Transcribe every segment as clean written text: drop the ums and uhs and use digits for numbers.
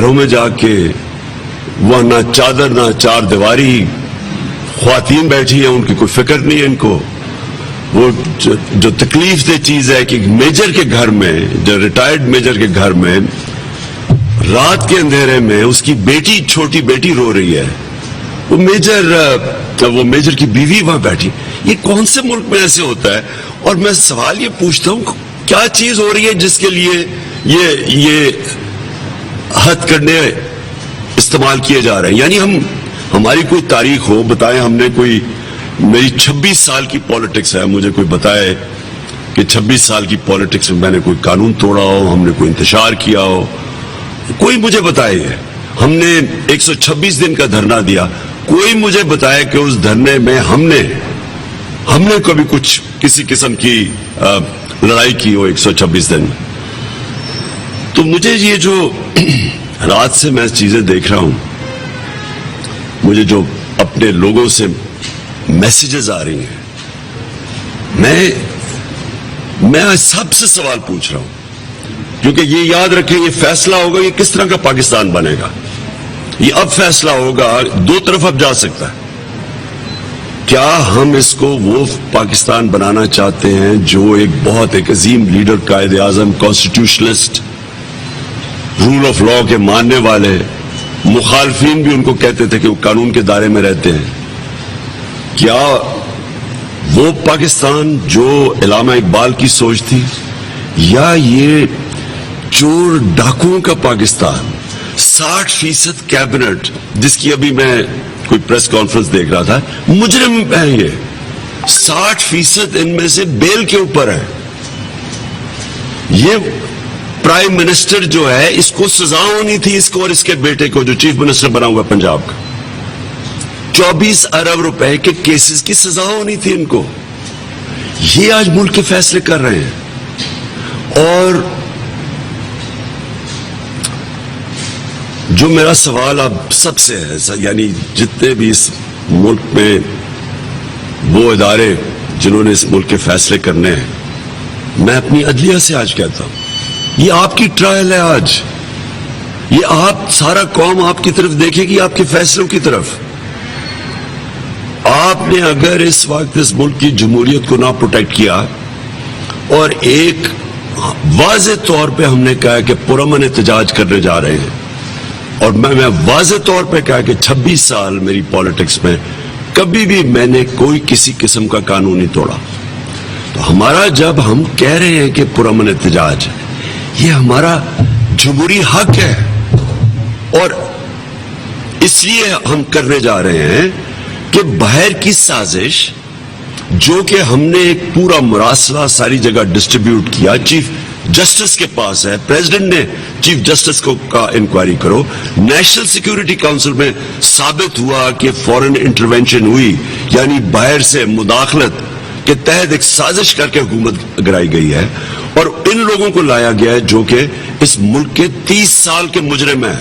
گھروں میں جا کے وہاں نہ چادر نہ چار دیواری، خواتین بیٹھی ہیں، ان کی کوئی فکر نہیں ہے ان کو. وہ جو تکلیف دہ چیز ہے کہ میجر کے گھر میں، جو ریٹائرڈ میجر کے گھر میں رات کے اندھیرے میں اس کی بیٹی، چھوٹی بیٹی رو رہی ہے، وہ میجر کی بیوی وہاں بیٹھی. یہ کون سے ملک میں ایسے ہوتا ہے؟ اور میں سوال یہ پوچھتا ہوں کیا چیز ہو رہی ہے جس کے لیے یہ حد کرنے استعمال کیے جا رہے ہیں؟ یعنی ہماری کوئی تاریخ ہو، بتائیں ہم نے کوئی، میری 26 سال کی پالیٹکس ہے، مجھے کوئی بتائے کہ 26 سال کی پالیٹکس میں میں نے کوئی قانون توڑا ہو، ہم نے کوئی انتشار کیا ہو، کوئی مجھے بتائے. ہم نے 126 دن کا دھرنا دیا، کوئی مجھے بتائے کہ اس دھرنے میں ہم نے کبھی کچھ کسی قسم کی لڑائی کی ہو 126 دن. تو مجھے یہ جو رات سے میں چیزیں دیکھ رہا ہوں، مجھے جو اپنے لوگوں سے میسیجز آ رہی ہیں، میں آج سب سے سوال پوچھ رہا ہوں، کیونکہ یہ یاد رکھیں یہ فیصلہ ہوگا یہ کس طرح کا پاکستان بنے گا. یہ اب فیصلہ ہوگا، دو طرف اب جا سکتا ہے. کیا ہم اس کو وہ پاکستان بنانا چاہتے ہیں جو ایک عظیم leader, Quaid Azam, کانسٹیٹیوشنلسٹ، role of law کے ماننے والے، مخالفین بھی ان کو کہتے تھے کہ وہ قانون کے دائرے میں رہتے ہیں. کیا وہ پاکستان جو علامہ اقبال کی سوچ تھی، یا یہ چور ڈاکوؤں کا پاکستان؟ 60% کیبنٹ، جس کی ابھی میں کوئی پریس کانفرنس دیکھ رہا تھا، مجرم ہیں یہ، 60% ان میں سے بیل کے اوپر ہے. یہ پرائم منسٹر جو ہے، اس کو سزا ہونی تھی، اس کو اور اس کے بیٹے کو جو چیف منسٹر بنا ہوا پنجاب کا، 24 ارب روپے کے کیسز کی سزا ہونی تھی ان کو. یہ آج ملک کے فیصلے کر رہے ہیں. اور جو میرا سوال اب سب سے ہے، یعنی جتنے بھی اس ملک میں وہ ادارے جنہوں نے اس ملک کے فیصلے کرنے ہیں، میں اپنی عدلیہ سے آج کہتا ہوں، یہ آپ کی ٹرائل ہے. آج یہ آپ، سارا قوم آپ کی طرف دیکھے گی، آپ کے فیصلوں کی طرف. آپ نے اگر اس وقت اس ملک کی جمہوریت کو نہ پروٹیکٹ کیا، اور ایک واضح طور پہ ہم نے کہا کہ پرامن احتجاج کرنے جا رہے ہیں، اور میں واضح طور پہ کہا کہ 26 سال میری پالیٹکس میں کبھی بھی میں نے کوئی کسی قسم کا قانون نہیں توڑا. تو ہمارا جب ہم کہہ رہے ہیں کہ پرامن احتجاج، یہ ہمارا جمہوری حق ہے، اور اس لیے ہم کرنے جا رہے ہیں کہ باہر کی سازش جو کہ ہم نے ایک پورا مراسلہ ساری جگہ ڈسٹریبیوٹ کیا، چیف جسٹس کے پاس ہے، پریزیڈنٹ نے چیف جسٹس کو کہا انکوائری کرو، نیشنل سیکیورٹی کاؤنسل میں ثابت ہوا کہ فورن انٹرونشن ہوئی، یعنی باہر سے مداخلت کے تحت ایک سازش کر کے حکومت گرائی گئی ہے، اور ان لوگوں کو لایا گیا ہے جو کہ اس ملک کے 30 سال کے مجرم ہیں،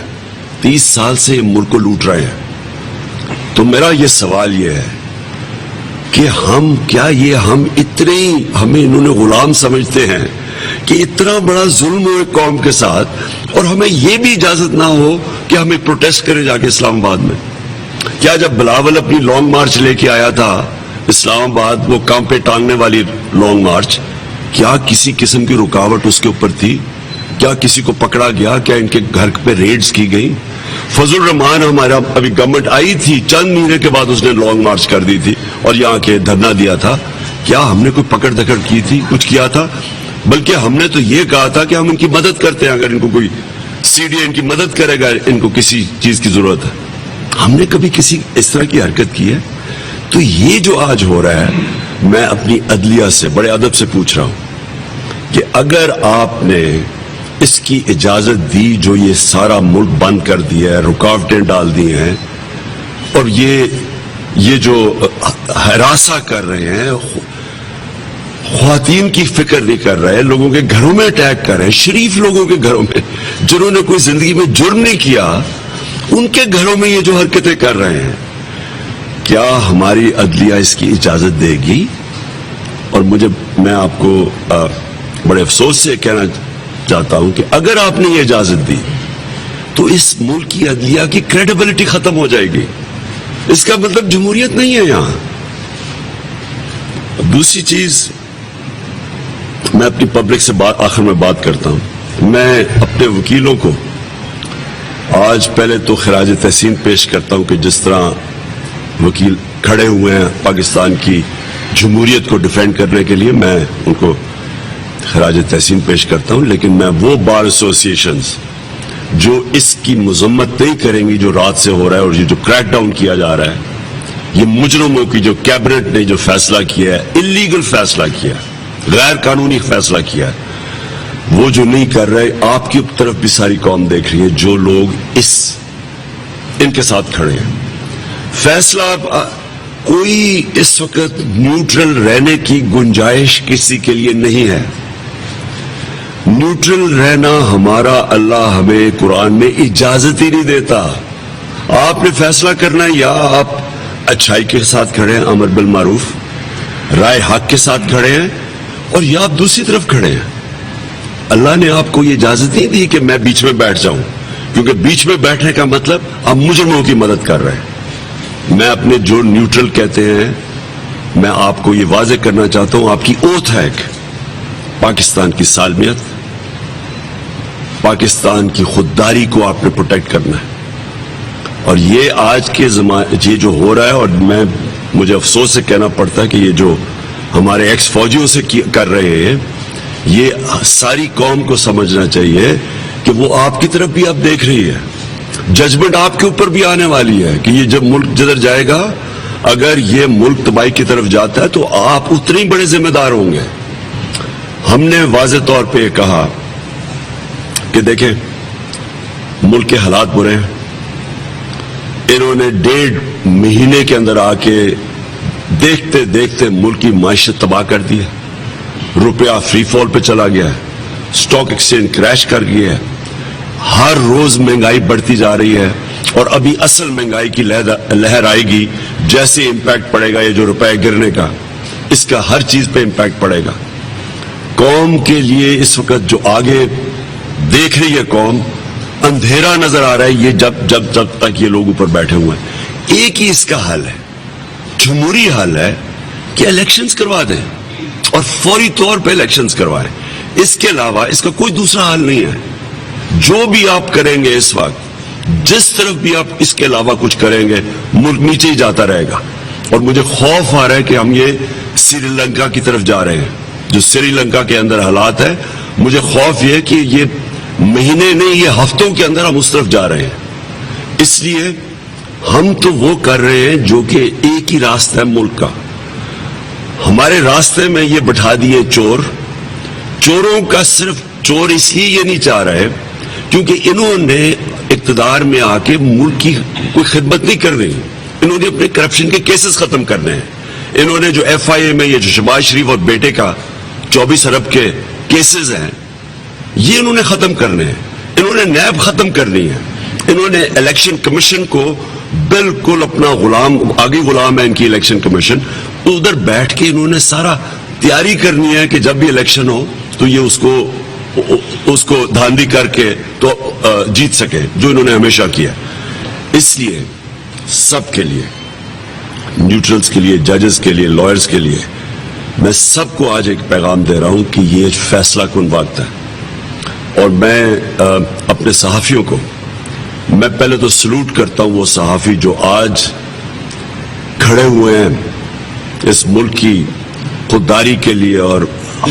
30 سال سے ملک کو لوٹ رہے ہیں. تو میرا یہ سوال یہ ہے کہ ہمیں انہوں نے غلام سمجھتے ہیں کہ اتنا بڑا ظلم ہو ایک قوم کے ساتھ، اور ہمیں یہ بھی اجازت نہ ہو کہ ہمیں پروٹیسٹ کرے جا کے اسلام آباد میں. کیا جب بلاول اپنی لانگ مارچ لے کے آیا تھا اسلام آباد، وہ کام پہ ٹانگنے والی لانگ مارچ، کیا کسی قسم کی رکاوٹ اس کے اوپر تھی؟ کیا کسی کو پکڑا گیا؟ کیا ان کے گھر پہ ریڈز کی گئی؟ فضل الرحمان ہمارا ابھی گورنمنٹ آئی تھی، چند مہینے کے بعد اس نے لانگ مارچ کر دی تھی اور یہاں کے دھرنا دیا تھا. کیا ہم نے کوئی پکڑ دھکڑ کی تھی، کچھ کیا تھا؟ بلکہ ہم نے تو یہ کہا تھا کہ ہم ان کی مدد کرتے ہیں، اگر ان کو کوئی سی ڈی ان کی مدد کرے گا، ان کو کسی چیز کی ضرورت ہے. ہم نے کبھی کسی اس طرح کی حرکت کی ہے؟ تو یہ جو آج ہو رہا ہے، میں اپنی عدلیہ سے بڑے ادب سے پوچھ رہا ہوں کہ اگر آپ نے اس کی اجازت دی، جو یہ سارا ملک بند کر دیا ہے، رکاوٹیں ڈال دی ہیں، اور یہ جو ہراساں کر رہے ہیں، خواتین کی فکر نہیں کر رہے، لوگوں کے گھروں میں اٹیک کر رہے ہیں، شریف لوگوں کے گھروں میں جنہوں نے کوئی زندگی میں جرم نہیں کیا، ان کے گھروں میں یہ جو حرکتیں کر رہے ہیں، کیا ہماری عدلیہ اس کی اجازت دے گی؟ اور میں آپ کو بڑے افسوس سے کہنا چاہتا ہوں کہ اگر آپ نے یہ اجازت دی تو اس ملک کی عدلیہ کی کریڈیبلٹی ختم ہو جائے گی. اس کا مطلب جمہوریت نہیں ہے یہاں. دوسری چیز, میں اپنی پبلک سے آخر میں بات کرتا ہوں. میں اپنے وکیلوں کو آج پہلے تو خراج تحسین پیش کرتا ہوں کہ جس طرح وکیل کھڑے ہوئے ہیں پاکستان کی جمہوریت کو ڈیفینڈ کرنے کے لیے, میں ان کو خراج تحسین پیش کرتا ہوں. لیکن میں وہ بار ایسوسیشنز جو اس کی مذمت نہیں کریں گی جو رات سے ہو رہا ہے, اور یہ جو کریک ڈاؤن کیا جا رہا ہے, یہ مجرموں کی جو کیبنٹ نے جو فیصلہ کیا ہے, انلیگل فیصلہ کیا ہے, غیر قانونی فیصلہ کیا ہے, وہ جو نہیں کر رہے, آپ کی طرف بھی ساری قوم دیکھ رہی ہے جو لوگ ان کے ساتھ کھڑے ہیں. فیصلہ کوئی اس وقت نیوٹرل رہنے کی گنجائش کسی کے لیے نہیں ہے. نیوٹرل رہنا ہمارا اللہ ہمیں قرآن میں اجازت ہی نہیں دیتا. آپ نے فیصلہ کرنا ہے, یا آپ اچھائی کے ساتھ کھڑے ہیں, امر بالمعروف, رائے حق کے ساتھ کھڑے ہیں, اور یا آپ دوسری طرف کھڑے ہیں. اللہ نے آپ کو یہ اجازت نہیں دی کہ میں بیچ میں بیٹھ جاؤں, کیونکہ بیچ میں بیٹھنے کا مطلب آپ مجرموں کی مدد کر رہے ہیں. میں اپنے جو نیوٹرل کہتے ہیں, میں آپ کو یہ واضح کرنا چاہتا ہوں, آپ کی اوتھ ہے کہ پاکستان کی سالمیت, پاکستان کی خودداری کو آپ نے پروٹیکٹ کرنا ہے. اور یہ آج کے زمانے یہ جو ہو رہا ہے, اور مجھے افسوس سے کہنا پڑتا ہے کہ یہ جو ہمارے ایکس فوجیوں سے کر رہے ہیں, یہ ساری قوم کو سمجھنا چاہیے کہ وہ آپ کی طرف بھی اب دیکھ رہی ہے. ججمنٹ آپ کے اوپر بھی آنے والی ہے کہ یہ جب ملک جدھر جائے گا, اگر یہ ملک تباہی کی طرف جاتا ہے تو آپ اتنے ہی بڑے ذمہ دار ہوں گے. ہم نے واضح طور پہ یہ کہا کہ دیکھیں ملک کے حالات برے ہیں. انہوں نے 1.5 مہینے کے اندر آ کے دیکھتے دیکھتے ملک کی معیشت تباہ کر دی ہے. روپیہ فری فال پہ چلا گیا ہے, سٹاک ایکسچینج کریش کر گیا ہے, ہر روز مہنگائی بڑھتی جا رہی ہے, اور ابھی اصل مہنگائی کی لہر آئے گی. جیسے امپیکٹ پڑے گا یہ جو روپے گرنے کا, اس کا ہر چیز پہ امپیکٹ پڑے گا. قوم کے لیے اس وقت جو آگے دیکھ رہی ہے قوم, اندھیرا نظر آ رہا ہے. یہ جب تک یہ لوگ اوپر بیٹھے ہوئے ہیں, ایک ہی اس کا حل ہے, جمہوری حل ہے کہ الیکشنز کروا دیں, اور فوری طور پہ الیکشنز کروائیں. اس کے علاوہ اس کا کوئی دوسرا حل نہیں ہے. جو بھی آپ کریں گے اس وقت, جس طرف بھی آپ اس کے علاوہ کچھ کریں گے, ملک نیچے ہی جاتا رہے گا. اور مجھے خوف آ رہا ہے کہ ہم یہ سری لنکا کی طرف جا رہے ہیں. جو سری لنکا کے اندر حالات ہے, مجھے خوف یہ کہ یہ مہینے نہیں, یہ ہفتوں کے اندر ہم اس طرف جا رہے ہیں. اس لیے ہم تو وہ کر رہے ہیں جو کہ ایک ہی راستہ ہے ملک کا. ہمارے راستے میں یہ بٹھا دیے چور. چوروں کا صرف چور اس لیے یہ نہیں چاہ رہے کیونکہ انہوں نے اقتدار میں آ کے ملک کی کوئی خدمت نہیں کر رہی. انہوں نے اپنے کرپشن کے کیسز ختم کرنے ہیں. انہوں نے جو ایف آئی اے میں یہ جو شہباز شریف اور بیٹے کا 24 ارب کے کیسز ہیں, یہ انہوں نے ختم کرنے ہیں. انہوں نے نیب ختم کرنی ہے. انہوں نے الیکشن کمیشن کو بالکل اپنا غلام, آگے غلام ہے ان کی الیکشن کمیشن. ادھر بیٹھ کے انہوں نے سارا تیاری کرنی ہے کہ جب بھی الیکشن ہو تو یہ اس کو دھاندلی کر کے تو جیت سکے, جو انہوں نے ہمیشہ کیا. اس لیے سب کے لیے, نیوٹرلز کے لیے, ججز کے لیے, لائرز کے لیے, میں سب کو آج ایک پیغام دے رہا ہوں کہ یہ فیصلہ کن وقت ہے. اور میں اپنے صحافیوں کو, میں پہلے تو سلوٹ کرتا ہوں وہ صحافی جو آج کھڑے ہوئے ہیں اس ملک کی خودداری کے لیے اور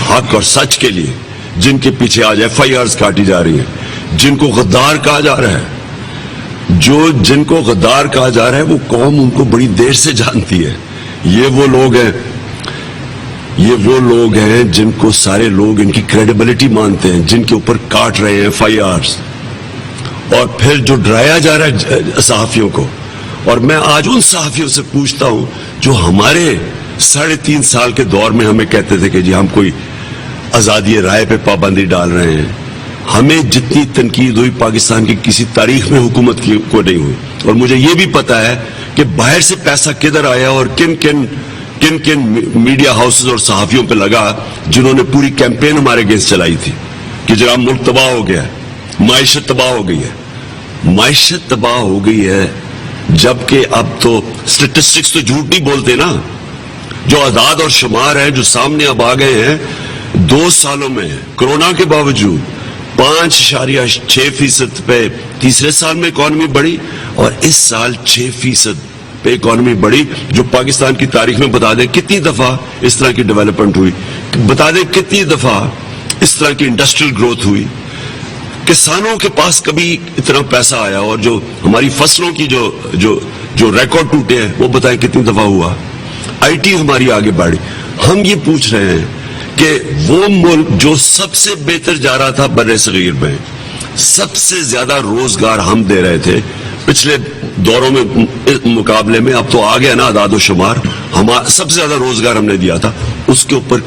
حق اور سچ کے لیے, جن کے پیچھے آج ایف آئی آرز کاٹی جا رہی ہیں, جن کو غدار کہا جا رہا ہے. جن کو غدار کہا جا رہا ہے وہ قوم ان کو بڑی دیر سے جانتی ہے. یہ وہ لوگ ہیں جن کو سارے لوگ ان کی کریڈیبلٹی مانتے ہیں, جن کے اوپر کاٹ رہے ہیں ایف آئی آرز, اور پھر جو ڈرایا جا رہا ہے صحافیوں کو. اور میں آج ان صحافیوں سے پوچھتا ہوں جو ہمارے 3.5 سال کے دور میں ہمیں کہتے تھے کہ جی ہم کوئی آزادی رائے پہ پابندی ڈال رہے ہیں. ہمیں جتنی تنقید ہوئی پاکستان کی کسی تاریخ میں حکومت کی کو نہیں ہوئی. اور مجھے یہ بھی پتا ہے کہ باہر سے پیسہ کدھر آیا اور کن کن میڈیا ہاؤسز اور صحافیوں پہ لگا جنہوں نے پوری کیمپین ہمارے اگینسٹ چلائی تھی کہ جناب ملک تباہ ہو گیا ہے, معیشت تباہ ہو گئی ہے. معیشت تباہ ہو گئی ہے، جبکہ اب تو اسٹیٹسٹکس تو جھوٹ نہیں بولتے نا. جو اعداد اور شمار ہیں جو سامنے اب آ گئے ہیں، 2 سالوں میں کورونا کے باوجود 5.6% پہ تیسرے سال میں اکانومی بڑھی، اور اس سال 6% پہ اکانومی بڑھی. جو پاکستان کی تاریخ میں بتا دیں کتنی دفعہ اس طرح کی ڈیولپمنٹ ہوئی، بتا دیں کتنی دفعہ اس طرح کی انڈسٹریل گروتھ ہوئی. کسانوں کے پاس کبھی اتنا پیسہ آیا، اور جو ہماری فصلوں کی جو ریکارڈ ٹوٹے ہیں وہ بتائیں کتنی دفعہ ہوا. آئی ٹی ہماری آگے بڑھی. ہم یہ پوچھ رہے ہیں کہ وہ ملک جو سب سے بہتر جا رہا تھا بر صغیر میں، سب سے زیادہ روزگار ہم دے رہے تھے پچھلے دوروں میں مقابلے میں، اب تو آ گیا نا اعداد و شمار، سب سے زیادہ روزگار ہم نے دیا تھا، اس کے اوپر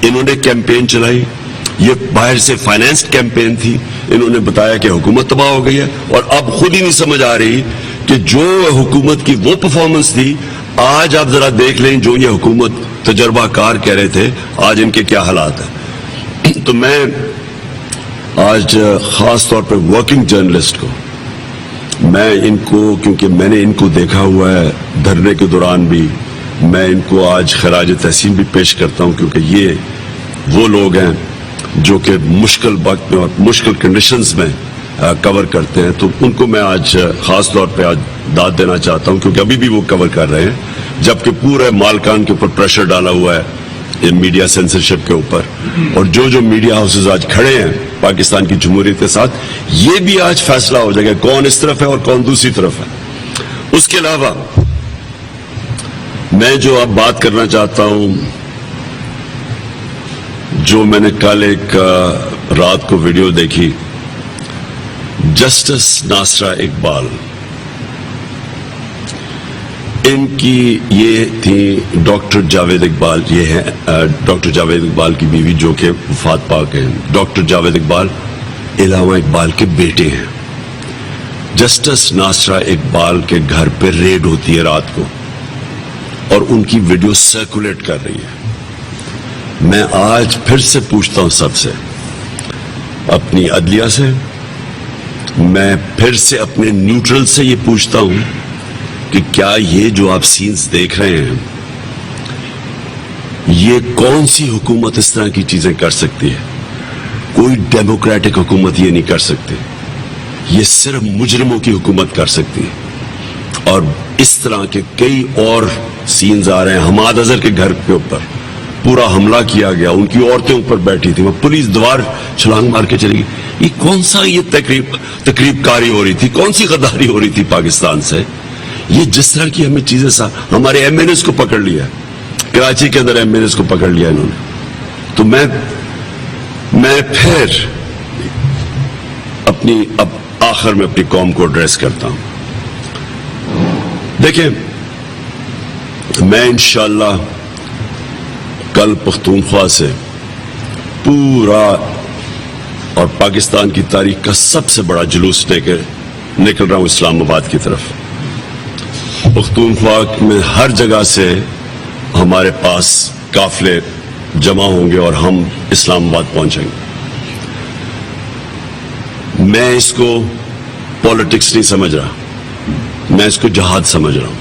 انہوں نے کیمپین چلائی. یہ باہر سے فائنانس کیمپین تھی. انہوں نے بتایا کہ حکومت تباہ ہو گئی ہے، اور اب خود ہی نہیں سمجھ آ رہی کہ جو حکومت کی وہ پرفارمنس تھی، آج آپ ذرا دیکھ لیں جو یہ حکومت تجربہ کار کہہ رہے تھے، آج ان کے کیا حالات ہیں. تو میں آج خاص طور پہ ورکنگ جرنلسٹ کو، میں ان کو، کیونکہ میں نے ان کو دیکھا ہوا ہے دھرنے کے دوران بھی، میں ان کو آج خراج تحسین بھی پیش کرتا ہوں، کیونکہ یہ وہ لوگ ہیں جو کہ مشکل وقت میں اور مشکل کنڈیشنز میں کور کرتے ہیں. تو ان کو میں آج خاص طور پہ آج داد دینا چاہتا ہوں، کیونکہ ابھی بھی وہ کور کر رہے ہیں، جبکہ پورے مالکان کے اوپر پریشر ڈالا ہوا ہے میڈیا سینسرشپ کے اوپر. اور جو میڈیا ہاؤسز آج کھڑے ہیں پاکستان کی جمہوریت کے ساتھ، یہ بھی آج فیصلہ ہو جائے گا کون اس طرف ہے اور کون دوسری طرف ہے. اس کے علاوہ میں جو اب بات کرنا چاہتا ہوں، جو میں نے کل ایک رات کو ویڈیو دیکھی، جسٹس ناصرہ اقبال، ان کی یہ تھی ڈاکٹر جاوید اقبال، یہ ہے ڈاکٹر جاوید اقبال کی بیوی جو کہ وفات پاک ہیں. ڈاکٹر جاوید اقبال علامہ اقبال کے بیٹے ہیں. جسٹس ناصرہ اقبال کے گھر پہ ریڈ ہوتی ہے رات کو، اور ان کی ویڈیو سرکولیٹ کر رہی ہے. میں آج پھر سے پوچھتا ہوں سب سے، اپنی عدلیہ سے، میں پھر سے اپنے نیوٹرل سے یہ پوچھتا ہوں کہ کیا یہ جو آپ سینز دیکھ رہے ہیں، یہ کون سی حکومت اس طرح کی چیزیں کر سکتی ہے؟ کوئی ڈیموکریٹک حکومت یہ نہیں کر سکتی. یہ صرف مجرموں کی حکومت کر سکتی ہے. اور اس طرح کے کئی اور سینز آ رہے ہیں. حماد اظہر کے گھر کے اوپر پورا حملہ کیا گیا، ان کی عورتیں اوپر بیٹھی تھی، وہ پولیس دیوار چھلانگ مار کے چلی گئی. یہ کون سا یہ تقریب کاری ہو رہی تھی؟ کون سی غداری ہو رہی تھی پاکستان سے؟ یہ جس طرح کی ہمیں چیزیں ہمارے ایم این ایس کو پکڑ لیا، کراچی کے اندر ایم این ایس کو پکڑ لیا انہوں نے. تو میں پھر اب آخر میں اپنی قوم کو ایڈریس کرتا ہوں. دیکھیں، میں انشاءاللہ کل پختونخوا سے پورا اور پاکستان کی تاریخ کا سب سے بڑا جلوس لے کے نکل رہا ہوں اسلام آباد کی طرف. پختونخوا میں ہر جگہ سے ہمارے پاس قافلے جمع ہوں گے اور ہم اسلام آباد پہنچیں گے. میں اس کو پالیٹکس نہیں سمجھ رہا، میں اس کو جہاد سمجھ رہا ہوں.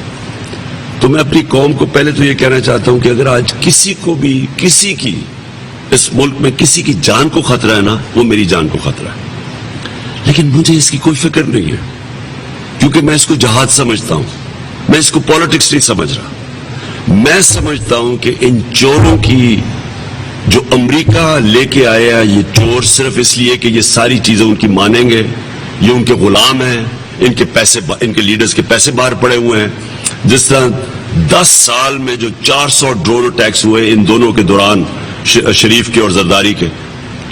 تو میں اپنی قوم کو پہلے تو یہ کہنا چاہتا ہوں کہ اگر آج کسی کو بھی کسی کی اس ملک میں کسی کی جان کو خطرہ ہے نا، وہ میری جان کو خطرہ ہے. لیکن مجھے اس کی کوئی فکر نہیں ہے، کیونکہ میں اس کو جہاد سمجھتا ہوں. میں اس کو پالیٹکس نہیں سمجھ رہا. میں سمجھتا ہوں کہ ان چوروں کی جو امریکہ لے کے آیا، یہ چور صرف اس لیے کہ یہ ساری چیزیں ان کی مانیں گے، یہ ان کے غلام ہیں، ان کے لیڈرز کے پیسے باہر پڑے ہوئے ہیں. جس طرح 10 سال میں جو 400 ڈرون اٹیکس ہوئے ان دونوں کے دوران، شریف کے اور زرداری کے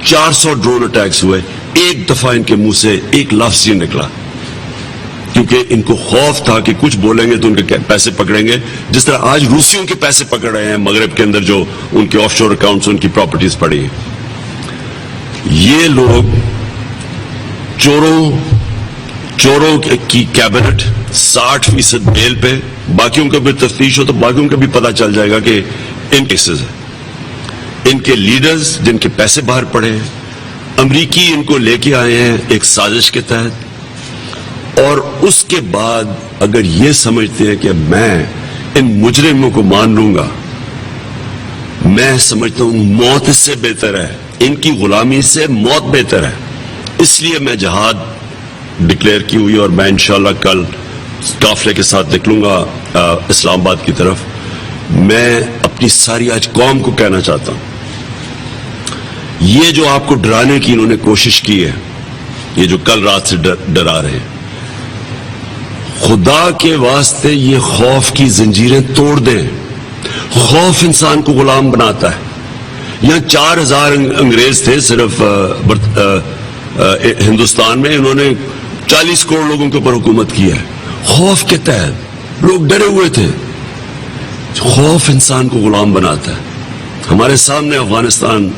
400 ڈرون اٹیکس ہوئے، ایک دفعہ ان کے منہ سے ایک لفظ ہی نکلا، کیونکہ ان کو خوف تھا کہ کچھ بولیں گے تو ان کے پیسے پکڑیں گے. جس طرح آج روسیوں کے پیسے پکڑ رہے ہیں مغرب کے اندر، جو ان کے آف شور اکاؤنٹس، ان کی پراپرٹیز پڑی ہیں. یہ لوگ چوروں کی کیبنٹ 60% بیل پہ، باقیوں کا بھی تفتیش ہو تو باقیوں کا بھی پتہ چل جائے گا کہ ان کیسز ہیں. ان کے لیڈرز جن کے پیسے باہر پڑے ہیں، امریکی ان کو لے کے آئے ہیں ایک سازش کے تحت، اور اس کے بعد اگر یہ سمجھتے ہیں کہ میں ان مجرموں کو مان لوں گا، میں سمجھتا ہوں موت اس سے بہتر ہے، ان کی غلامی سے موت بہتر ہے. اس لیے میں جہاد ڈکلیئر کی ہوئی، اور میں انشاءاللہ کل قافلے کے ساتھ نکلوں گا اسلام آباد کی طرف. میں اپنی ساری آج قوم کو کہنا چاہتا ہوں، یہ جو آپ کو ڈرانے کی انہوں نے کوشش کی ہے، یہ جو کل رات سے ڈرا رہے ہیں، خدا کے واسطے یہ خوف کی زنجیریں توڑ دیں. خوف انسان کو غلام بناتا ہے. یہاں 4000 انگریز تھے صرف ہندوستان میں، انہوں نے 40 کروڑ لوگوں کے اوپر حکومت کی ہے. خوف کے تحت لوگ ڈرے ہوئے تھے. خوف انسان کو غلام بناتا ہے. ہمارے سامنے افغانستان،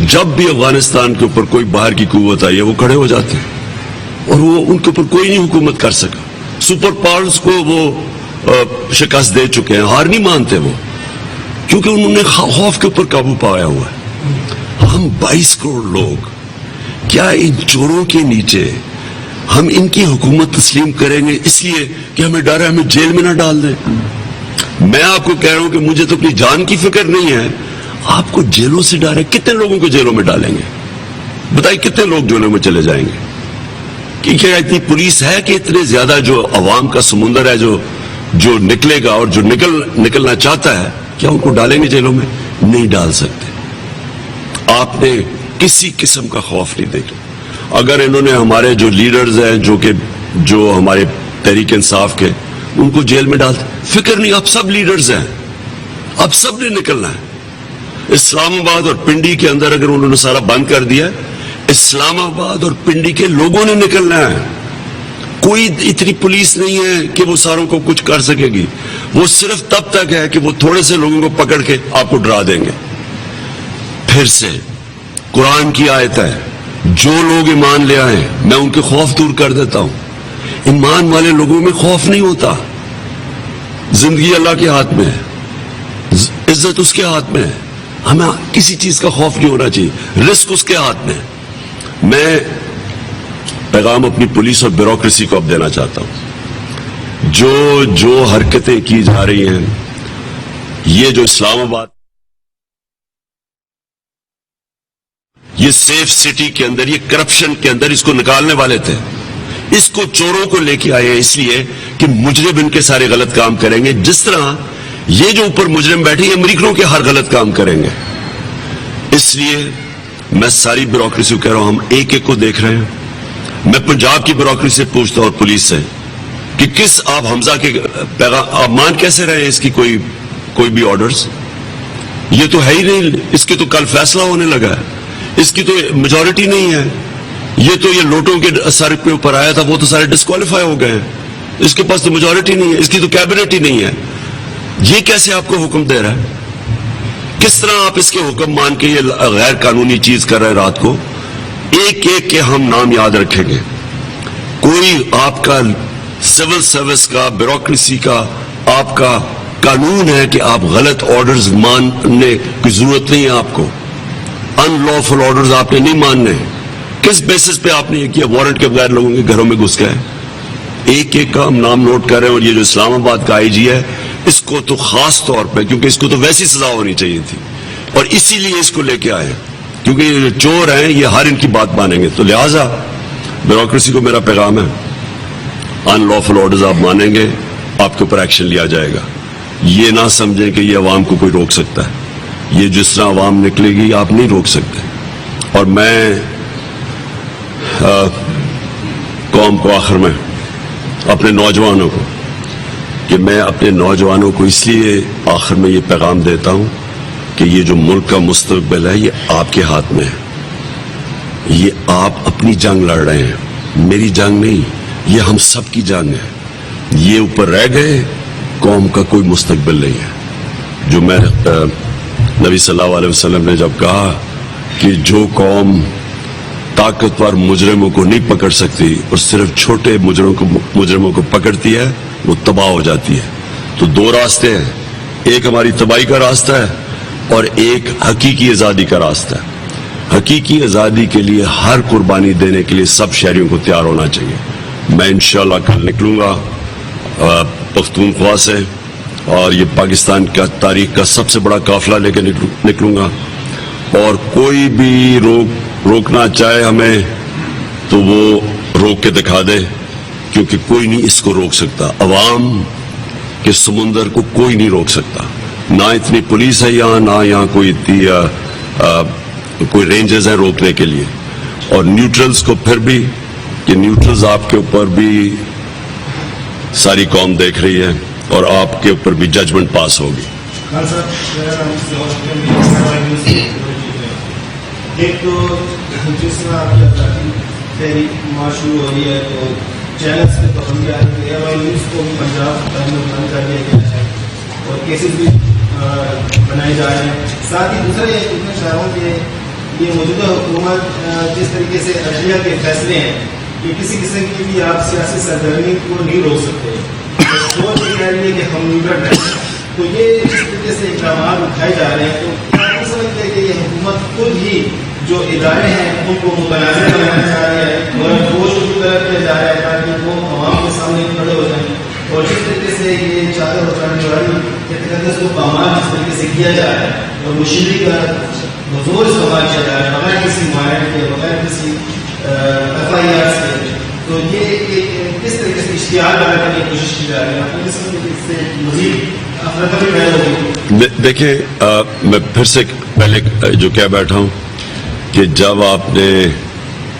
جب بھی افغانستان کے اوپر کوئی باہر کی قوت آئی ہے وہ کھڑے ہو جاتے ہیں، اور وہ ان کے اوپر کوئی نہیں حکومت کر سکا. سپر پاورز کو وہ شکست دے چکے ہیں، ہار نہیں مانتے وہ، کیونکہ انہوں نے خوف کے اوپر قابو پایا ہوا ہے. ہم 22 کروڑ لوگ، کیا ان چوروں کے نیچے ہم ان کی حکومت تسلیم کریں گے اس لیے کہ ہمیں ڈر ہے ہمیں جیل میں نہ ڈال دیں؟ میں آپ کو کہہ رہا ہوں کہ مجھے تو اپنی جان کی فکر نہیں ہے، آپ کو جیلوں سے ڈر ہے. کتنے لوگوں کو جیلوں میں ڈالیں گے؟ بتائیے کتنے لوگ جیلوں میں چلے جائیں گے؟ کہ کیا اتنی پولیس ہے کہ اتنے زیادہ جو عوام کا سمندر ہے جو نکلے گا اور جو نکلنا چاہتا ہے، کیا ان کو ڈالیں گے جیلوں میں؟ نہیں ڈال سکتے. آپ نے کسی قسم کا خوف نہیں دیکھا. اگر انہوں نے ہمارے جو لیڈرز ہیں جو ہمارے تحریک انصاف کے، ان کو جیل میں ڈالتے، فکر نہیں. اب سب لیڈرز ہیں، اب سب نے نکلنا ہے. اسلام آباد اور پنڈی کے اندر اگر انہوں نے سارا بند کر دیا، اسلام آباد اور پنڈی کے لوگوں نے نکلنا ہے. کوئی اتنی پولیس نہیں ہے کہ وہ ساروں کو کچھ کر سکے گی. وہ صرف تب تک ہے کہ وہ تھوڑے سے لوگوں کو پکڑ کے آپ کو ڈرا دیں گے. پھر سے قرآن کی آیت ہے، جو لوگ ایمان لے آئیں میں ان کے خوف دور کر دیتا ہوں. ایمان والے لوگوں میں خوف نہیں ہوتا. زندگی اللہ کے ہاتھ میں ہے، عزت اس کے ہاتھ میں ہے. ہمیں کسی چیز کا خوف نہیں ہونا چاہیے. رزق اس کے ہاتھ میں ہے. میں پیغام اپنی پولیس اور بیوروکریسی کو اب دینا چاہتا ہوں. جو حرکتیں کی جا رہی ہیں، یہ جو اسلام آباد، یہ سیف سٹی کے اندر، یہ کرپشن کے اندر اس کو نکالنے والے تھے. اس کو چوروں کو لے کے آئے ہیں اس لیے کہ مجرم ان کے سارے غلط کام کریں گے. جس طرح یہ جو اوپر مجرم بیٹھے ہیں امریکنوں کے ہر غلط کام کریں گے. اس لیے میں ساری بیوروکریسی کو کہہ رہا ہوں، ہم ایک ایک کو دیکھ رہے ہیں. میں پنجاب کی بیوروکریسی سے پوچھتا ہوں اور پولیس سے کہ کس آپ حمزہ کے پیغام آپ مان کیسے رہے ہیں اس کی کوئی بھی آرڈرز؟ یہ تو ہے ہی نہیں. اس کے تو کل فیصلہ ہونے لگا ہے. اس کی تو میجورٹی نہیں ہے. یہ لوٹوں کے سر کے اوپر آیا تھا، وہ تو سارے ڈسکوالیفائی ہو گئے ہیں. اس کے پاس تو میجورٹی نہیں ہے. اس کی تو کیبنٹ ہی نہیں ہے. یہ کیسے آپ کو حکم دے رہا ہے؟ کس طرح آپ اس کے حکم مان کے یہ غیر قانونی چیز کر رہے ہیں؟ رات کو ایک ایک کے ہم نام یاد رکھیں گے. کوئی آپ کا سول سروس کا، بیوروکریسی کا، آپ کا قانون ہے کہ آپ غلط آرڈرز ماننے کی ضرورت نہیں ہے. آپ کو ان لافل آرڈرز آپ نے نہیں ماننے. کس بیسس پہ آپ نے یہ کیا؟ وارنٹ کے بغیر لوگوں کے گھروں میں گھس گئے. ایک ایک کا ہم نام نوٹ کر رہے ہیں. اور یہ جو اسلام آباد کا آئی جی ہے، اس کو تو خاص طور پہ، کیونکہ اس کو تو ویسی سزا ہونی چاہیے تھی، اور اسی لیے اس کو لے کے آئے، کیونکہ یہ جو چور ہیں یہ ہر ان کی بات مانیں گے. تو لہٰذا بیوروکریسی کو میرا پیغام ہے، ان لافل آرڈرز آپ مانیں گے، آپ کے اوپر ایکشن لیا جائے گا. یہ نہ سمجھیں کہ یہ عوام کو کوئی روک سکتا ہے. یہ جس طرح عوام نکلے گی آپ نہیں روک سکتے. اور میں قوم کو آخر میں اپنے نوجوانوں کو، کہ میں اپنے نوجوانوں کو اس لیے آخر میں یہ پیغام دیتا ہوں کہ یہ جو ملک کا مستقبل ہے یہ آپ کے ہاتھ میں ہے. یہ آپ اپنی جنگ لڑ رہے ہیں، میری جنگ نہیں. یہ ہم سب کی جنگ ہے. یہ اوپر رہ گئے، قوم کا کوئی مستقبل نہیں ہے. جو میں نبی صلی اللہ علیہ وسلم نے جب کہا کہ جو قوم طاقتور مجرموں کو نہیں پکڑ سکتی اور صرف چھوٹے مجرموں کو پکڑتی ہے، وہ تباہ ہو جاتی ہے. تو دو راستے ہیں، ایک ہماری تباہی کا راستہ ہے اور ایک حقیقی آزادی کا راستہ ہے. حقیقی آزادی کے لیے ہر قربانی دینے کے لیے سب شہریوں کو تیار ہونا چاہیے. میں انشاءاللہ کل نکلوں گا پختونخوا سے اور یہ پاکستان کا تاریخ کا سب سے بڑا قافلہ لے کے نکلوں گا اور کوئی بھی روکنا چاہے ہمیں تو وہ روک کے دکھا دے کیونکہ کوئی نہیں اس کو روک سکتا. عوام کے سمندر کو کوئی نہیں روک سکتا. نہ اتنی پولیس ہے یہاں نہ یہاں کوئی رینجرز ہیں روکنے کے لیے. اور نیوٹرلز کو پھر بھی کہ نیوٹرلز آپ کے اوپر بھی ساری قوم دیکھ رہی ہے اور آپ کے اوپر بھی ججمنٹ پاس ہوگی. ایک تو جس طرح آپ کی شروع ہو رہی ہے تو چینلس پہ تو ہم اے آئی نیوز کو بھی پنجاب میں بند کر دیا گیا ہے اور کیسز بھی بنائے جا رہے ہیں. ساتھ ہی دوسرا یہ پوچھنا چاہ رہا ہوں کہ یہ موجودہ حکومت جس طریقے سے عدلیہ کے فیصلے ہیں کہ کسی قسم کی بھی آپ سیاسی سرگرمی کو نہیں روک سکتے. سوچ یہ کہہ رہی ہے کہ ہم نیوٹرل ہیں. تو یہ جس طریقے سے اقدامات اٹھائے جا رہے ہیں تو کیا نہیں سمجھتے کہ یہ حکومت خود ہی جو ادارے ہیں ان کو متنازع بنانا چاہ رہی ہے اور وہ شروع کیا جا رہا ہے تاکہ وہ عوام کے سامنے کھڑے ہو جائیں. اور جس طریقے سے یہ چادر اٹھانے والی اس کو پامال جس طریقے سے کیا جا رہا ہے اور مشیری کا زور استعمال کیا جا رہا ہے بغیر کسی معاہدے کے بغیر کسی FIR سے, تو یہ کس طریقے سے اشتعال پیدا کرنے کی کوشش کی جا رہی ہے. آپ کو اس سے مزید افراتفری پیدا ہوگی. دیکھیں میں پھر سے پہلے جو کہہ بیٹھا ہوں کہ جب آپ نے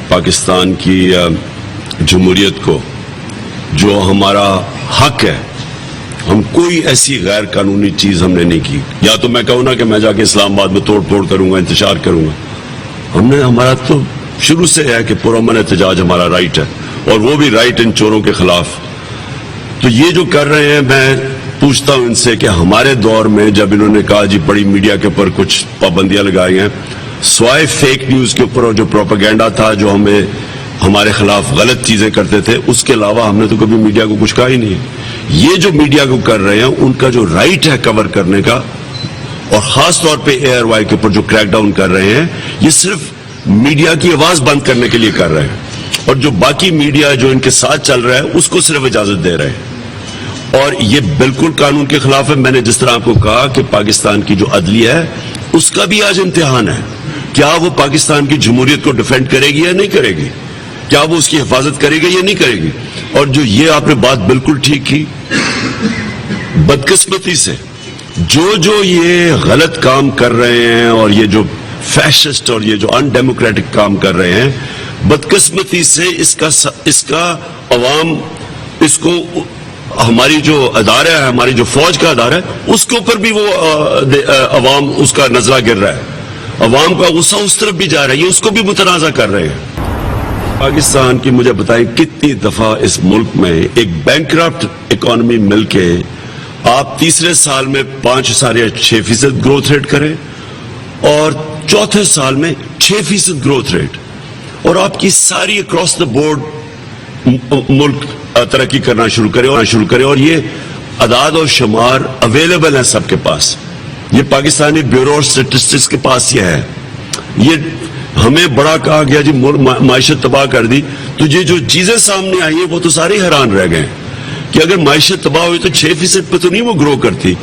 پاکستان کی جمہوریت کو جو ہمارا حق ہے, ہم کوئی ایسی غیر قانونی چیز ہم نے نہیں کی. یا تو میں کہوں نا کہ میں جا کے اسلام آباد میں توڑ پھوڑ کروں گا, انتشار کروں گا. ہمارا تو شروع سے ہے کہ پرامن احتجاج ہمارا رائٹ ہے اور وہ بھی رائٹ ان چوروں کے خلاف. تو یہ جو کر رہے ہیں میں پوچھتا ہوں ان سے کہ ہمارے دور میں جب انہوں نے کہا جی بڑی میڈیا کے اوپر کچھ پابندیاں لگائی ہیں, سوائے فیک نیوز کے اوپر اور جو پروپیگنڈا تھا جو ہمارے خلاف غلط چیزیں کرتے تھے, اس کے علاوہ ہم نے تو کبھی میڈیا کو کچھ کہا ہی نہیں. یہ جو میڈیا کو کر رہے ہیں ان کا جو رائٹ ہے کور کرنے کا, اور خاص طور پہ ARY کے اوپر جو کریک ڈاؤن کر رہے ہیں, یہ صرف میڈیا کی آواز بند کرنے کے لیے کر رہے ہیں. اور جو باقی میڈیا جو ان کے ساتھ چل رہا ہے اس کو صرف اجازت دے رہے ہیں. اور یہ بالکل قانون کے خلاف ہے. میں نے جس طرح آپ کو کہا کہ پاکستان کی جو عدلیہ ہے اس کا بھی آج امتحان ہے. کیا وہ پاکستان کی جمہوریت کو ڈیفینڈ کرے گی یا نہیں کرے گی؟ کیا وہ اس کی حفاظت کرے گی یا نہیں کرے گی؟ اور جو یہ آپ نے بات بالکل ٹھیک کی, بدقسمتی سے جو یہ غلط کام کر رہے ہیں اور یہ جو فیشسٹ اور یہ جو ان ڈیموکریٹک کام کر رہے ہیں, بدقسمتی سے اس کا عوام اس کو ہماری جو ادارہ ہے, ہماری جو فوج کا ادارہ ہے, اس کے اوپر بھی وہ عوام اس کا نظرہ گر رہا ہے. عوام کا غصہ اس طرف بھی جا رہا ہے, یہ اس کو بھی متنازع کر رہے ہیں. پاکستان کی مجھے بتائیں کتنی دفعہ اس ملک میں ایک بینکرپٹ اکانومی مل کے آپ تیسرے سال میں 5.6% گروتھ ریٹ کریں اور چوتھے سال میں 6% گروتھ ریٹ, اور آپ کی ساری اکراس دا بورڈ ملک ترقی کرنا شروع کرے اور یہ اعداد و شمار اویلیبل ہیں سب کے پاس. یہ پاکستانی بیورو آف اسٹیٹسٹکس کے پاس یہ ہے. یہ ہمیں بڑا کہا گیا جی معیشت تباہ کر دی, تو یہ جو چیزیں سامنے آئی ہیں وہ تو سارے حیران رہ گئے کہ اگر معیشت تباہ ہوئی تو 6% پہ تو نہیں وہ گرو کرتی.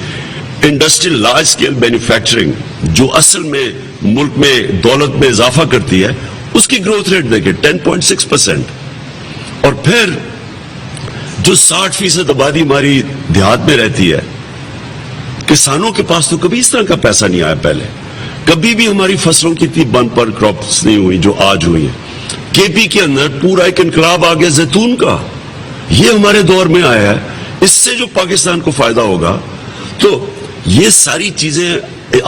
انڈسٹریل لارج اسکیل مینوفیکچرنگ جو اصل میں ملک میں دولت میں اضافہ کرتی ہے, اس کی گروتھ ریٹ دیکھیں 10.6%. اور پھر جو 60% آبادی ہماری دیہات میں رہتی ہے, کسانوں کے پاس تو کبھی اس طرح کا پیسہ نہیں آیا پہلے. کبھی بھی ہماری فصلوں کی اتنی بمپر کراپس نہیں ہوئی جو آج ہوئی ہیں. KP کے اندر پورا ایک انقلاب آ گیا زیتون کا, یہ ہمارے دور میں آیا ہے. اس سے جو پاکستان کو فائدہ ہوگا, تو یہ ساری چیزیں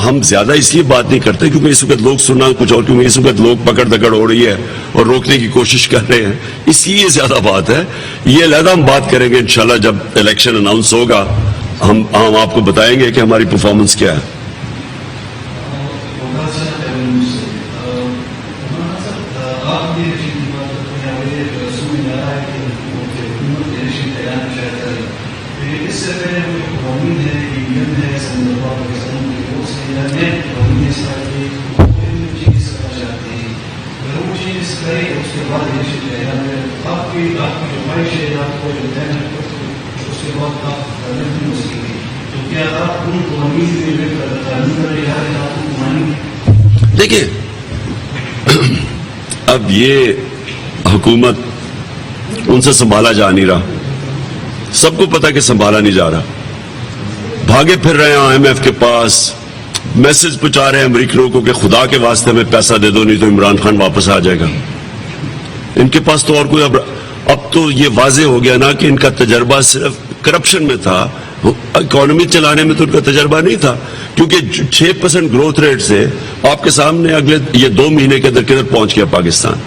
ہم زیادہ اس لیے بات نہیں کرتے کیونکہ اس وقت لوگ سننا کچھ اور, کیونکہ اس وقت لوگ پکڑ دکڑ ہو رہی ہے اور روکنے کی کوشش کر رہے ہیں, اس لیے زیادہ بات ہے. یہ علیحدہ ہم بات کریں گے انشاءاللہ جب الیکشن اناؤنس ہوگا, ہم آپ کو بتائیں گے کہ ہماری پرفارمنس کیا ہے. اس کے بعد کی جو خواہش ہے آپ کو جو ہے اس کے بعد آپ نہیں ہو سکیں گے، تو کیا آپ ان کو امیز میں آپ کو مانیں؟ دیکھیں اب یہ حکومت ان سے سنبھالا جا نہیں رہا، سب کو پتا کہ سنبھالا نہیں جا رہا، بھاگے پھر رہے ہیں آئی ایم ایف کے پاس، میسج پہنچا رہے ہیں امریکنوں کو کہ خدا کے واسطے ہمیں پیسہ دے دو نہیں تو عمران خان واپس آ جائے گا۔ ان کے پاس تو اور کوئی اب تو یہ واضح ہو گیا نا کہ ان کا تجربہ صرف کرپشن میں تھا، اکانومی چلانے میں تو ان کا تجربہ نہیں تھا، کیونکہ 6% گروتھ ریٹ سے آپ کے سامنے اگلے یہ 2 مہینے کے اندر کدھر پہنچ گیا پاکستان۔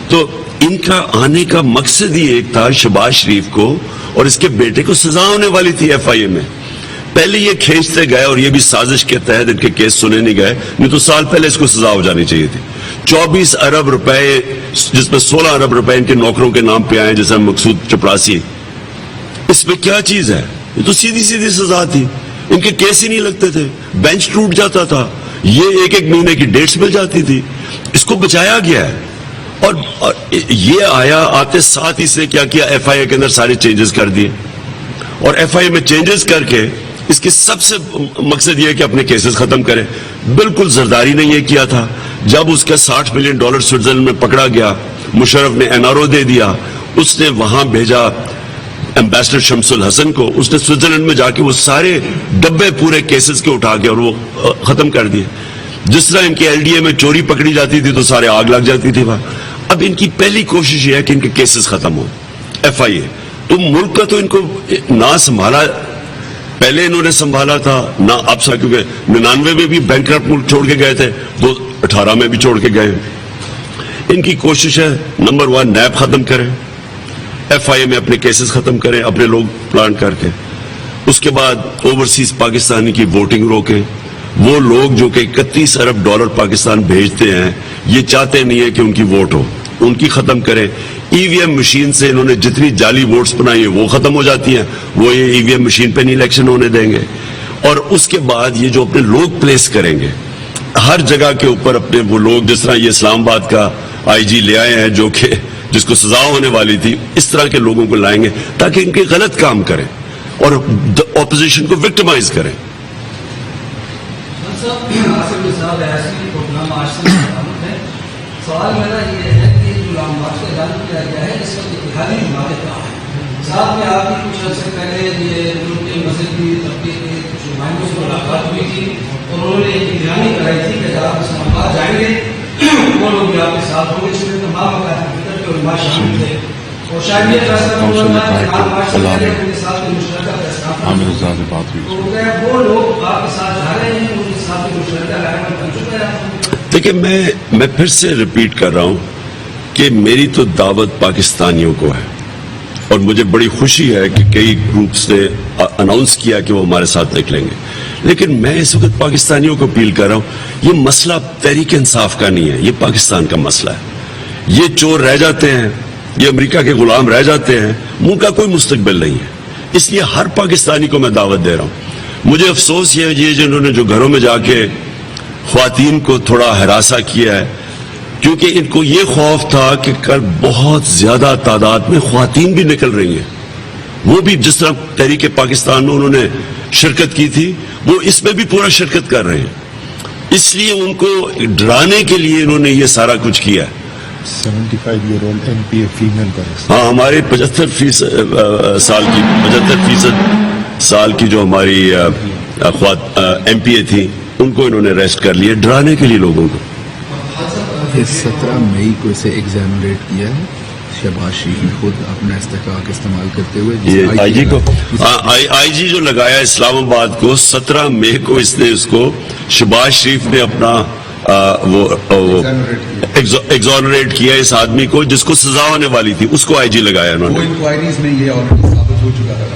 تو ان کا آنے کا مقصد ہی ایک تھا شہباز شریف کو اور اس کے بیٹے کو سزا ہونے والی تھی ایف آئی اے میں، پہلے یہ کھینچتے گئے اور یہ بھی سازش کے تحت ان کے کیس سنے نہیں گئے، نہیں تو سال پہلے اس کو سزا ہو جانی چاہیے تھی۔ 24 ارب روپے جس میں 16 ارب روپے ان کے نوکروں کے نام پہ آئے جیسا مقصود چپراسی، اس میں کیا چیز ہے؟ یہ تو سیدھی سیدھی سزا تھی، ان کے کیس ہی نہیں لگتے تھے، بینچ ٹوٹ جاتا تھا، یہ ایک مہینے کی ڈیٹس مل جاتی تھی، اس کو بچایا گیا ہے۔ اور یہ آیا آتے ساتھ ہی سے کیا کیا، ایف آئی اے کے اندر سارے چینجز کر دیے، اور ایف آئی اے میں چینجز کر کے اس کی سب سے مقصد یہ ہے کہ اپنے کیسز ختم کرے۔ بالکل زرداری نے یہ کیا تھا، جب اس کا $60 ملین سوئٹزرلینڈ میں پکڑا گیا، مشرف نے این آر او دے دیا، اس نے وہاں بھیجا ایمبیسڈر شمس الحسن کو، اس نے سوئٹزرلینڈ میں جا کے وہ سارے ڈبے پورے کیسز کے اٹھا کے اور وہ ختم کر دیے۔ جس طرح ان کے ایل ڈی اے میں چوری پکڑی جاتی تھی تو سارے آگ لگ جاتی تھی وہاں، اب ان کی پہلی کوشش یہ ہے کہ ان کے کیسز ختم ہو۔ ایف آئی اے تو ملک کا تو ان کو نہ سنبھالا، پہلے انہوں نے سنبھالا تھا نہ اب سا، کیونکہ 99 میں بھی بینکرپٹ ملک چھوڑ کے گئے تھے، 2018 میں بھی چھوڑ کے گئے۔ ان کی کوشش ہے نمبر 1 نیب ختم کریں، ایف آئی اے میں اپنے کیسز ختم کریں اپنے لوگ پلان کر کے، اس کے بعد اوورسیز پاکستانی کی ووٹنگ روکیں۔ وہ لوگ جو کہ $31 ارب پاکستان بھیجتے ہیں، یہ چاہتے نہیں ہے کہ ان کی ووٹ ہو، ان کی ختم کریں۔ ای وی ایم مشین سے انہوں نے جتنی جعلی ووٹس بنائی ہیں وہ ختم ہو جاتی ہیں، وہ یہ ای وی ایم مشین پہ نہیں الیکشن ہونے دیں گے۔ اور اس کے بعد یہ جو اپنے لوگ پلیس کریں گے ہر جگہ کے اوپر، اپنے وہ لوگ جس طرح یہ اسلام آباد کا آئی جی لے آئے ہیں جو کہ جس کو سزا ہونے والی تھی، اس طرح کے لوگوں کو لائیں گے تاکہ ان کے غلط کام کریں اور اپوزیشن کو وکٹمائز کریں۔ سوال میرا یہ ہے کہ جو لانگ مارچ کا اعلان کیا گیا ہے اس وقت اتحادی جماعتیں کہاں ہیں؟ ساتھ میں آپ کی کچھ عرصے پہلے یہ ملک کے مذہبی طبقے کے کچھ نمائندوں سے ملاقات ہوئی تھی اور انہوں نے ایک بیانی کرائی تھی کہ اگر آپ اسلام آباد جائیں گے وہ لوگ بھی آپ کے ساتھ ہوں گے، اس میں تمام مقاصد فکر کے علماء شامل تھے، اور شاید یہ فیصلہ ہوا تھا کہ لانگ مارچ سے پہلے ان کے ساتھ مشترکہ فیصلہ، تو وہ لوگ آپ کے ساتھ جا رہے ہیں، ان کے ساتھ مشترکہ رائے بن چکا ہے۔ دیکھیں میں پھر سے ریپیٹ کر رہا ہوں کہ میری تو دعوت پاکستانیوں کو ہے، اور مجھے بڑی خوشی ہے کہ کئی گروپس نے اناؤنس کیا کہ وہ ہمارے ساتھ نکلیں گے، لیکن میں اس وقت پاکستانیوں کو اپیل کر رہا ہوں، یہ مسئلہ تحریک انصاف کا نہیں ہے، یہ پاکستان کا مسئلہ ہے۔ یہ چور رہ جاتے ہیں، یہ امریکہ کے غلام رہ جاتے ہیں، ان کا کوئی مستقبل نہیں ہے، اس لیے ہر پاکستانی کو میں دعوت دے رہا ہوں۔ مجھے افسوس یہ ہے جنہوں نے جو گھروں میں جا کے خواتین کو تھوڑا ہراساں کیا ہے، کیونکہ ان کو یہ خوف تھا کہ کل بہت زیادہ تعداد میں خواتین بھی نکل رہی ہیں، وہ بھی جس طرح تحریک پاکستان میں انہوں نے شرکت کی تھی وہ اس میں بھی پورا شرکت کر رہے ہیں، اس لیے ان کو ڈرانے کے لیے انہوں نے یہ سارا کچھ کیا ہے۔ 75-year-old MPA female کا ہاں، ہمارے 75% سال کی جو ہماری ایم پی اے تھی ان کو انہوں نے ریسٹ کر لیا ڈرانے کے لیے لوگوں کو۔ 17 مئی کو اسے ایگزامریٹ کیا ہے شہباز شریف نے خود اپنا استحقاق استعمال کرتے ہوئے، یہ آئی جی کو آئی جی جو لگایا اسلام آباد کو 17 مئی کو اس نے اس کو شہباز شریف نے اپنا وہ ایگزونریٹ کیا اس آدمی کو جس کو سزا ہونے والی تھی، اس کو آئی جی لگایا انہوں نے۔ انکوائریز میں یہ آلریڈی ثابت ہو چکا تھا۔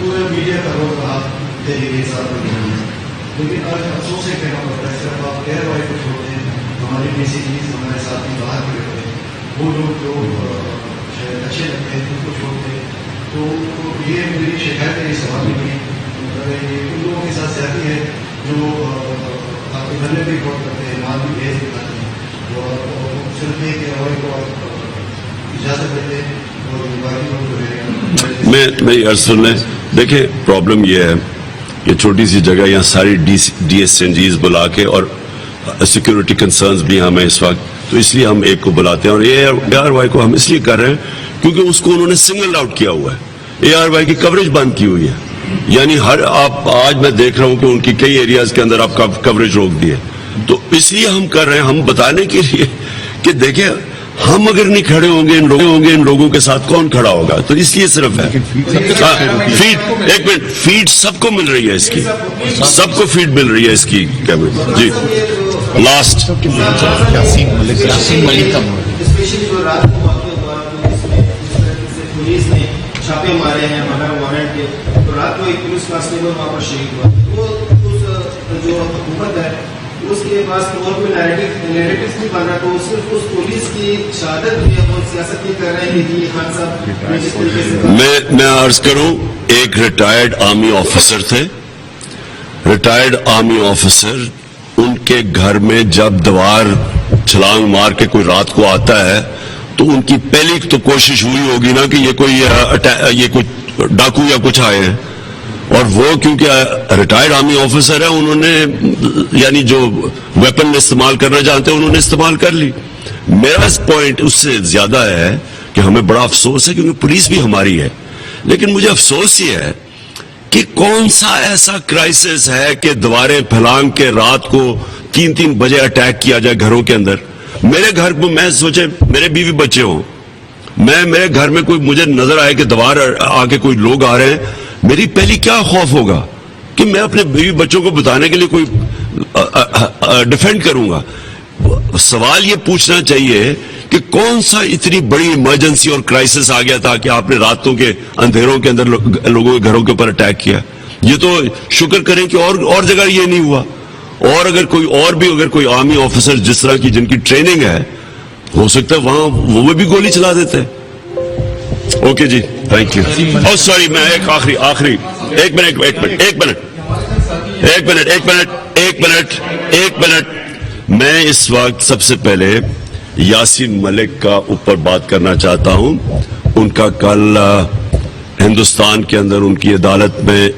پورے میڈیا کا روز رہا کے ساتھ، لیکن آج افسوس سے کہنا پڑتا ہے صرف آپ غیر وائی کو چھوڑتے ہیں، ہماری بیسی چیز ہمارے ساتھی باہر کے ہوتے ہیں، وہ لوگ جو شاید اچھے لگتے ہیں ان کو چھوڑتے ہیں، تو یہ میری شکایت ہے، یہ سوال بھی نہیں ان لوگوں کے ساتھ زیادتی ہے جو آپ کے گھر میں بھی ریپورٹ کرتے ہیں، مال بھی بھیج دکھاتے ہیں اور صرف یہ کہ ہمارے کو اجازت دیتے ہیں اور باقی لوگ جو ہے میری عرض سن لیں. دیکھیں پرابلم یہ ہے کہ چھوٹی سی جگہ یہاں ساری ڈی ایس این جیز بلا کے اور سیکورٹی کنسرنز بھی ہمیں اس وقت، تو اس لیے ہم ایک کو بلاتے ہیں اور اے آر وائی کو ہم اس لیے کر رہے ہیں کیونکہ اس کو انہوں نے سنگل آؤٹ کیا ہوا ہے. اے آر وائی کی کوریج بند کی ہوئی ہے، یعنی آپ آج میں دیکھ رہا ہوں کہ ان کی کئی ایریاز کے اندر آپ کوریج روک دی ہے. تو اس لیے ہم کر رہے ہیں، ہم بتانے کے لیے کہ دیکھیں ہم اگر نہیں کھڑے ہوں گے ان لوگوں کے ساتھ کون کھڑا ہوگا. تو اس لیے صرف ہے فیڈ، ایک منٹ، فیڈ سب کو مل رہی ہے، اس کی سب کو فیڈ مل رہی ہے اس کی. جی لاسٹ یاسین ملک کا اسپیشلی جو رات کو واقع ہوا تو اس میں جس طریقے سے پولیس نے چھاپے مارے ہیں بغیر وارنٹ کے، تو رات کو ایک پولیس کانسٹیبل وہاں پر شہید ہوا. وہ اس جو حکومت ہے اس کے پاس اور کوئی نیریٹو نہیں بن رہا، تو صرف اس پولیس کی شہادت بھی ہے، وہ سیاست نہیں کر رہے ہیں کہ یہ خان صاحب جس طریقے سے میں عرض کروں، ایک ریٹائرڈ آرمی آفیسر تھے، ریٹائرڈ آرمی آفیسر، ان کے گھر میں جب دیوار چھلانگ مار کے کوئی رات کو آتا ہے تو ان کی پہلی تو کوشش ہوئی ہوگی نا کہ یہ کوئی ڈاکو یا کچھ آئے ہیں، اور وہ کیونکہ ریٹائرڈ آرمی آفیسر ہے انہوں نے یعنی جو ویپن استعمال کرنا چاہتے ہیں انہوں نے استعمال کر لی. میرا پوائنٹ اس سے زیادہ ہے کہ ہمیں بڑا افسوس ہے کیونکہ پولیس بھی ہماری ہے، لیکن مجھے افسوس یہ ہے کہ کون سا ایسا کرائسس ہے کہ دیواریں پھلانگ کے رات کو 3 بجے اٹیک کیا جائے گھروں کے اندر. میرے گھر کو میں سوچے میرے بیوی بچے ہوں، میرے گھر میں کوئی مجھے نظر آئے کہ دیوار آگے کوئی لوگ آ رہے ہیں، میری پہلی کیا خوف ہوگا کہ میں اپنے بیوی بچوں کو بتانے کے لیے کوئی ڈیفینڈ کروں گا. سوال یہ پوچھنا چاہیے کہ کون سا اتنی بڑی ایمرجنسی اور کرائسس آ گیا تھا کہ آپ نے راتوں کے اندھیروں کے اندر لوگوں کے گھروں کے اوپر اٹیک کیا. یہ تو شکر کریں کہ اور جگہ یہ نہیں ہوا. اور اگر کوئی آرمی آفیسر جس طرح کی جن کی ٹریننگ ہے، ہو سکتا ہے وہاں وہ بھی گولی چلا دیتے. اوکے جی، تھینک یو. اور سوری، میں ایک آخری ایک منٹ میں اس وقت سب سے پہلے یاسین ملک کا اوپر بات کرنا چاہتا ہوں. ان کا کل ہندوستان کے اندر ان کی عدالت میں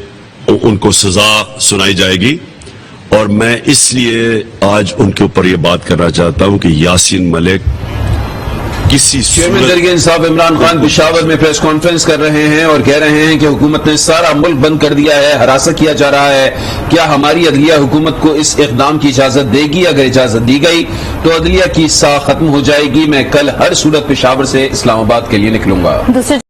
ان کو سزا سنائی جائے گی، اور میں اس لیے آج ان کے اوپر یہ بات کرنا چاہتا ہوں کہ یاسین ملک چیئرمین تحریک انصاف عمران خان پشاور میں پریس کانفرنس کر رہے ہیں اور کہہ رہے ہیں کہ حکومت نے سارا ملک بند کر دیا ہے، ہراساں کیا جا رہا ہے. کیا ہماری عدلیہ حکومت کو اس اقدام کی اجازت دے گی؟ اگر اجازت دی گئی تو عدلیہ کی ساہ ختم ہو جائے گی. میں کل ہر صورت پشاور سے اسلام آباد کے لیے نکلوں گا. دوسری